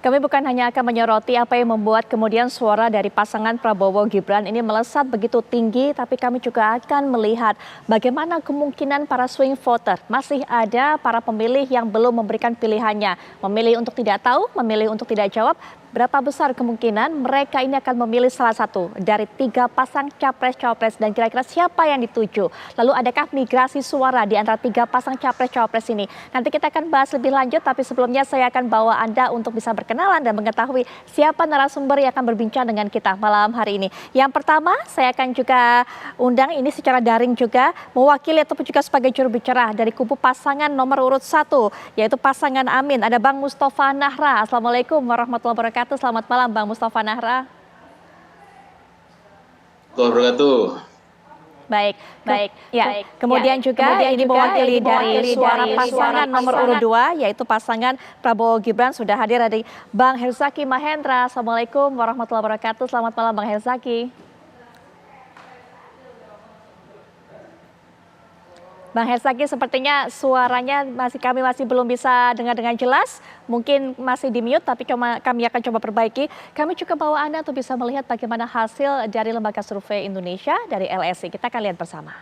Kami bukan hanya akan menyoroti apa yang membuat kemudian suara dari pasangan Prabowo Gibran ini melesat begitu tinggi, tapi kami juga akan melihat bagaimana kemungkinan para swing voter. Masih ada para pemilih yang belum memberikan pilihannya, memilih untuk tidak tahu, memilih untuk tidak jawab. Berapa besar kemungkinan mereka ini akan memilih salah satu dari 3 pasang capres-cawapres, dan kira-kira siapa yang dituju? Lalu adakah migrasi suara di antara 3 pasang capres-cawapres ini? Nanti kita akan bahas lebih lanjut, tapi sebelumnya saya akan bawa Anda untuk bisa berkenalan dan mengetahui siapa narasumber yang akan berbincang dengan kita malam hari ini. Yang pertama, saya akan juga undang ini secara daring juga, mewakili ataupun juga sebagai juru bicara dari kubu pasangan nomor urut 1, yaitu pasangan Amin. Ada Bang Mustafa Nahra. Assalamualaikum warahmatullahi wabarakatuh. Selamat malam Bang Mustafa Nahra. Wabarakatuh. Baik. Ya. Kemudian juga ini mewakili dari suara pasangan nomor urut 2, yaitu pasangan Prabowo Gibran, sudah hadir dari Bang Herzaki Mahendra. Assalamualaikum warahmatullahi wabarakatuh. Selamat malam Bang Herzaki. Bang Herzaki, sepertinya suaranya kami masih belum bisa dengar dengan jelas. Mungkin masih di mute, tapi kami akan coba perbaiki. Kami juga bawa Anda untuk bisa melihat bagaimana hasil dari Lembaga Survei Indonesia dari LSI. Kita akan lihat bersama.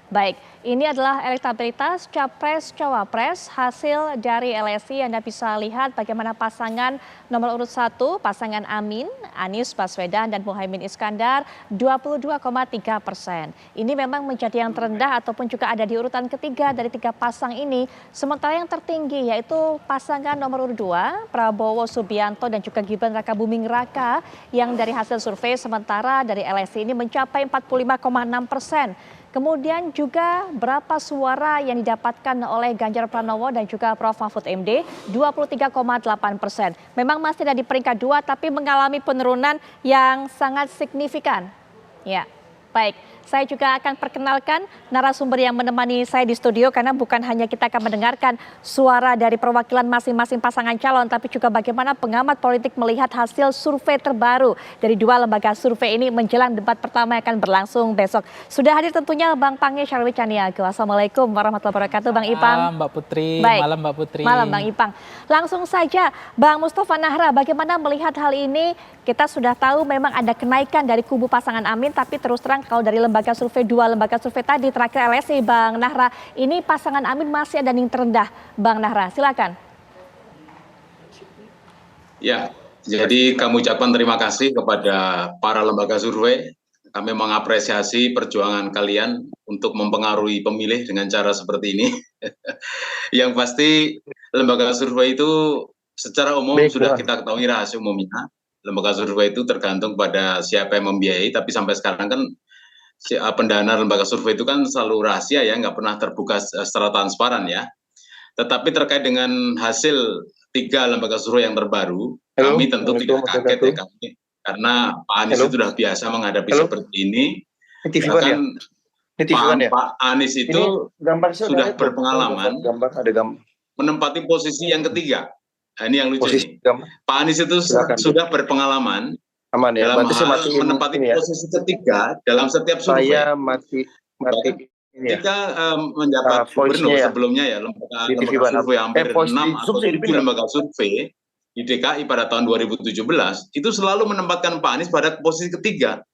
Baik, ini adalah elektabilitas Capres-Cawapres hasil dari LSI. Anda bisa lihat bagaimana pasangan nomor urut 1, pasangan Amin, Anies Baswedan dan Muhaimin Iskandar 22,3%. Ini memang menjadi yang terendah ataupun juga ada di urutan ketiga dari 3 pasang ini. Sementara yang tertinggi yaitu pasangan nomor urut 2, Prabowo Subianto dan juga Gibran Rakabuming Raka, yang dari hasil survei sementara dari LSI ini mencapai 45,6%. Kemudian juga berapa suara yang didapatkan oleh Ganjar Pranowo dan juga Prof. Mahfud MD, 23,8%. Memang masih ada di peringkat 2, tapi mengalami penurunan yang sangat signifikan. Ya, baik. Saya juga akan perkenalkan narasumber yang menemani saya di studio, karena bukan hanya kita akan mendengarkan suara dari perwakilan masing-masing pasangan calon, tapi juga bagaimana pengamat politik melihat hasil survei terbaru dari 2 lembaga survei ini menjelang debat pertama yang akan berlangsung besok. Sudah hadir tentunya Bang Pange Syarwi Caniago. Assalamualaikum warahmatullahi wabarakatuh Bang Ipang. Malam Mbak Putri. Baik. Malam Mbak Putri. Malam Bang Ipang. Langsung saja Bang Mustafa Nahra, bagaimana melihat hal ini? Kita sudah tahu memang ada kenaikan dari kubu pasangan Amin, tapi terus terang kalau dari lembaga survei, 2 lembaga survei tadi terakhir LSI, Bang Nahra, ini pasangan Amin masih ada yang terendah. Bang Nahra, silakan. Ya, jadi kami ucapkan terima kasih kepada para lembaga survei. Kami mengapresiasi perjuangan kalian untuk mempengaruhi pemilih dengan cara seperti ini. Yang pasti lembaga survei itu secara umum sudah kita ketahui rahasia umumnya. Lembaga survei itu tergantung pada siapa yang membiayai, tapi sampai sekarang kan pendana lembaga survei itu kan selalu rahasia ya, nggak pernah terbuka secara transparan ya. Tetapi terkait dengan hasil 3 lembaga survei yang terbaru, kami tentu tidak kaget ya, karena Pak Anies itu sudah biasa menghadapi seperti ini. Bahkan Pak Anies itu sudah berpengalaman menempati posisi yang ketiga. Nah, ini yang lucu nih. Pak Anies itu sudah berpengalaman dalam hal menempati posisi ketiga dalam setiap survei. Jika mendapat gubernur sebelumnya ya, lembaga survei hampir 6 atau 7 lembaga survei di DKI pada tahun 2017 itu selalu menempatkan Pak Anies pada posisi ketiga.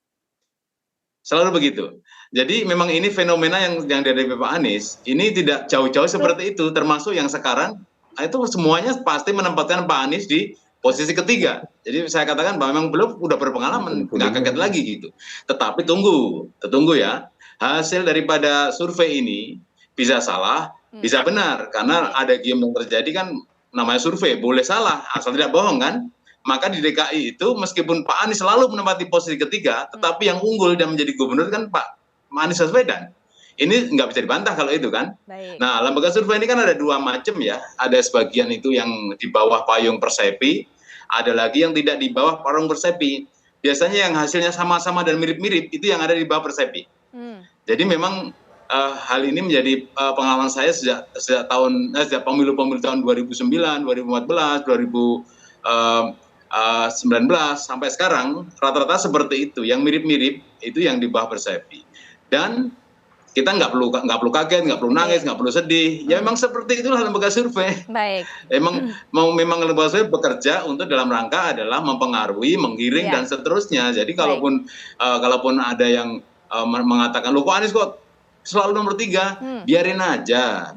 Selalu begitu. Jadi memang ini fenomena yang dihadapi Pak Anies ini tidak jauh-jauh seperti itu, termasuk yang sekarang itu semuanya pasti menempatkan Pak Anies di posisi ketiga. Jadi saya katakan bahwa memang belum udah berpengalaman, nggak kaget lagi gitu. Tetapi tunggu ya, hasil daripada survei ini bisa salah, bisa benar, karena ada game yang terjadi kan, namanya survei, boleh salah asal tidak bohong kan. Maka di DKI itu meskipun Pak Anies selalu menempati posisi ketiga, tetapi yang unggul dan menjadi gubernur kan Pak Anies Baswedan. Ini nggak bisa dibantah kalau itu kan. Baik. Nah, lembaga survei ini kan ada 2 macam ya. Ada sebagian itu yang di bawah payung Persepi, ada lagi yang tidak di bawah payung Persepi. Biasanya yang hasilnya sama-sama dan mirip-mirip itu yang ada di bawah Persepi. Jadi memang hal ini menjadi pengalaman saya sejak pemilu-pemilu tahun 2009, 2014, 2019 sampai sekarang rata-rata seperti itu. Yang mirip-mirip itu yang di bawah Persepi. Dan kita nggak perlu kaget, nggak perlu nangis, nggak perlu sedih. Ya memang seperti itulah lembaga survei. Baik. Memang lembaga survei bekerja untuk dalam rangka adalah mempengaruhi, menggiring dan seterusnya. Jadi kalaupun ada yang mengatakan, loh kok Anies kok selalu nomor 3, biarin aja.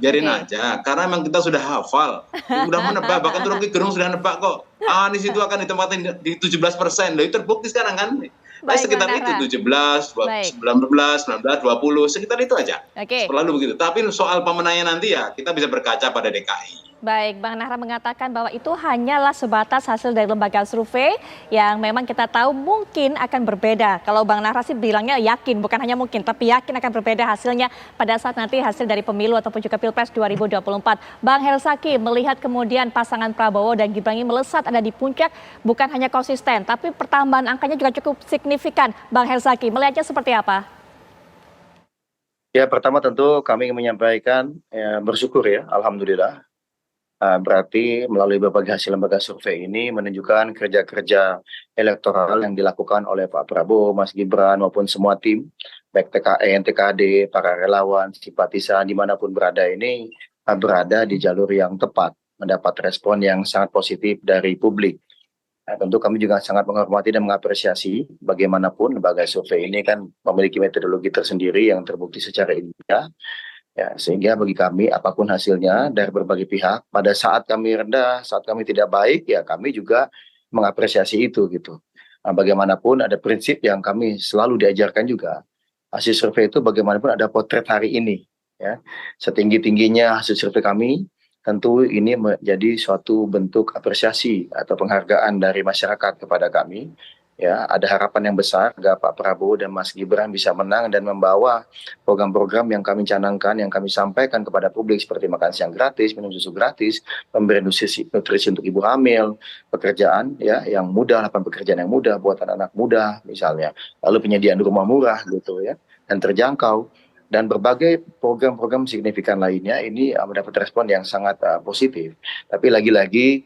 Karena memang kita sudah hafal, sudah menebak, bahkan turun ke Gerung sudah nebak kok. Anies itu akan ditempatin di 17%. Loh, itu terbukti sekarang kan. Sekitar itu 17, 19, 20, sekitar itu aja. Selalu begitu. Tapi soal pemenangnya nanti ya kita bisa berkaca pada DKI. Baik, Bang Nahra mengatakan bahwa itu hanyalah sebatas hasil dari lembaga survei yang memang kita tahu mungkin akan berbeda. Kalau Bang Nahra sih bilangnya yakin, bukan hanya mungkin, tapi yakin akan berbeda hasilnya pada saat nanti hasil dari pemilu ataupun juga Pilpres 2024. Bang Herzaki melihat kemudian pasangan Prabowo dan Gibran ini melesat ada di puncak, bukan hanya konsisten, tapi pertambahan angkanya juga cukup signifikan. Bang Herzaki, melihatnya seperti apa? Ya, pertama tentu kami ingin menyampaikan bersyukur ya, alhamdulillah. Berarti melalui berbagai hasil lembaga survei ini menunjukkan kerja-kerja elektoral yang dilakukan oleh Pak Prabowo, Mas Gibran maupun semua tim, baik TKN, TKD, para relawan, simpatisan dimanapun berada ini berada di jalur yang tepat, mendapat respon yang sangat positif dari publik. Nah, tentu kami juga sangat menghormati dan mengapresiasi bagaimanapun lembaga survei ini kan memiliki metodologi tersendiri yang terbukti secara ilmiah. Ya, sehingga bagi kami apapun hasilnya dari berbagai pihak, pada saat kami rendah, saat kami tidak baik, ya kami juga mengapresiasi itu gitu. Nah, bagaimanapun ada prinsip yang kami selalu diajarkan juga. Hasil survei itu bagaimanapun ada potret hari ini. Ya, setinggi-tingginya hasil survei kami, tentu ini menjadi suatu bentuk apresiasi atau penghargaan dari masyarakat kepada kami. Ya, ada harapan yang besar agar Pak Prabowo dan Mas Gibran bisa menang dan membawa program-program yang kami canangkan, yang kami sampaikan kepada publik seperti makan siang gratis, minum susu gratis, pemberian nutrisi untuk ibu hamil, pekerjaan ya yang mudah, lapangan pekerjaan yang mudah buat anak-anak muda misalnya, lalu penyediaan rumah murah gitu ya dan terjangkau. Dan berbagai program-program signifikan lainnya ini mendapat respon yang sangat positif. Tapi lagi-lagi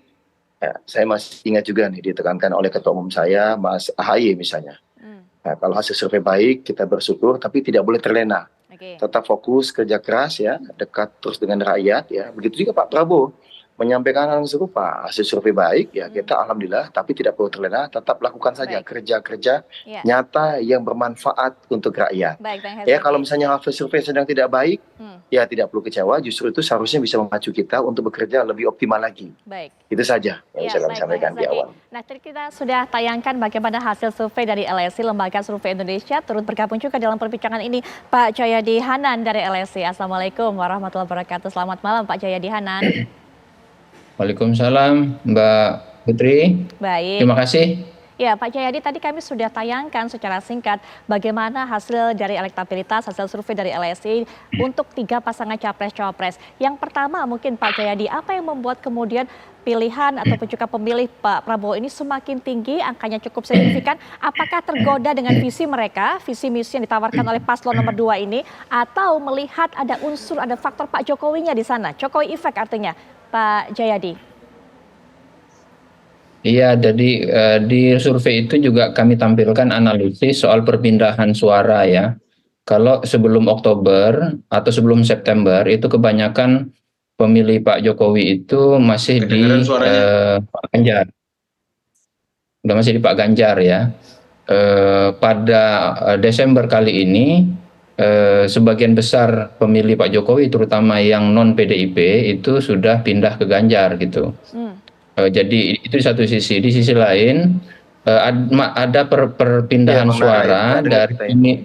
ya, saya masih ingat juga nih ditekankan oleh Ketua Umum saya, Mas AHY misalnya. Nah, kalau hasil survei baik, kita bersyukur, tapi tidak boleh terlena. Tetap fokus, kerja keras ya, dekat terus dengan rakyat ya. Begitu juga Pak Prabowo menyampaikan hal yang serupa. Hasil survei baik ya, kita alhamdulillah, tapi tidak perlu terlena, tetap lakukan saja kerja-kerja nyata yang bermanfaat untuk rakyat. Ya, kalau misalnya hasil survei sedang tidak baik, ya tidak perlu kecewa, justru itu seharusnya bisa memacu kita untuk bekerja lebih optimal lagi. Itu saja yang bisa kami sampaikan di awal. Nah, tadi kita sudah tayangkan bagaimana hasil survei dari LSI, Lembaga Survei Indonesia, turut bergabung juga dalam perbincangan ini Pak Jayadi Hanan dari LSI. Assalamualaikum warahmatullahi wabarakatuh. Selamat malam Pak Jayadi Hanan. Waalaikumsalam Mbak Putri. Baik. Terima kasih. Ya Pak Jayadi, tadi kami sudah tayangkan secara singkat bagaimana hasil dari elektabilitas, hasil survei dari LSI untuk 3 pasangan Capres-Cawapres. Yang pertama mungkin Pak Jayadi, apa yang membuat kemudian pilihan ataupun juga pemilih Pak Prabowo ini semakin tinggi, angkanya cukup signifikan? Apakah tergoda dengan visi mereka, visi misi yang ditawarkan oleh paslon nomor 2 ini, atau melihat ada unsur, ada faktor Pak Jokowinya di sana, Jokowi effect artinya, Pak Jayadi? Iya, jadi di survei itu juga kami tampilkan analisis soal perpindahan suara ya. Kalau sebelum Oktober atau sebelum September itu kebanyakan pemilih Pak Jokowi itu masih di Pak Ganjar. Udah masih di Pak Ganjar ya. Pada Desember kali ini sebagian besar pemilih Pak Jokowi terutama yang non PDIP itu sudah pindah ke Ganjar gitu. Jadi itu di satu sisi. Di sisi lain ada perpindahan suara dari ini.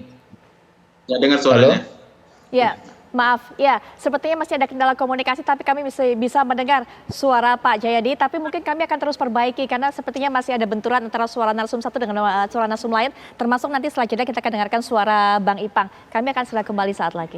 Ya, dengar suaranya. Halo? Ya, maaf. Ya, sepertinya masih ada kendala komunikasi, tapi kami bisa mendengar suara Pak Jayadi. Tapi mungkin kami akan terus perbaiki karena sepertinya masih ada benturan antara suara narsum satu dengan suara narsum lain. Termasuk nanti setelah jeda kita akan dengarkan suara Bang Ipang. Kami akan segera kembali saat lagi.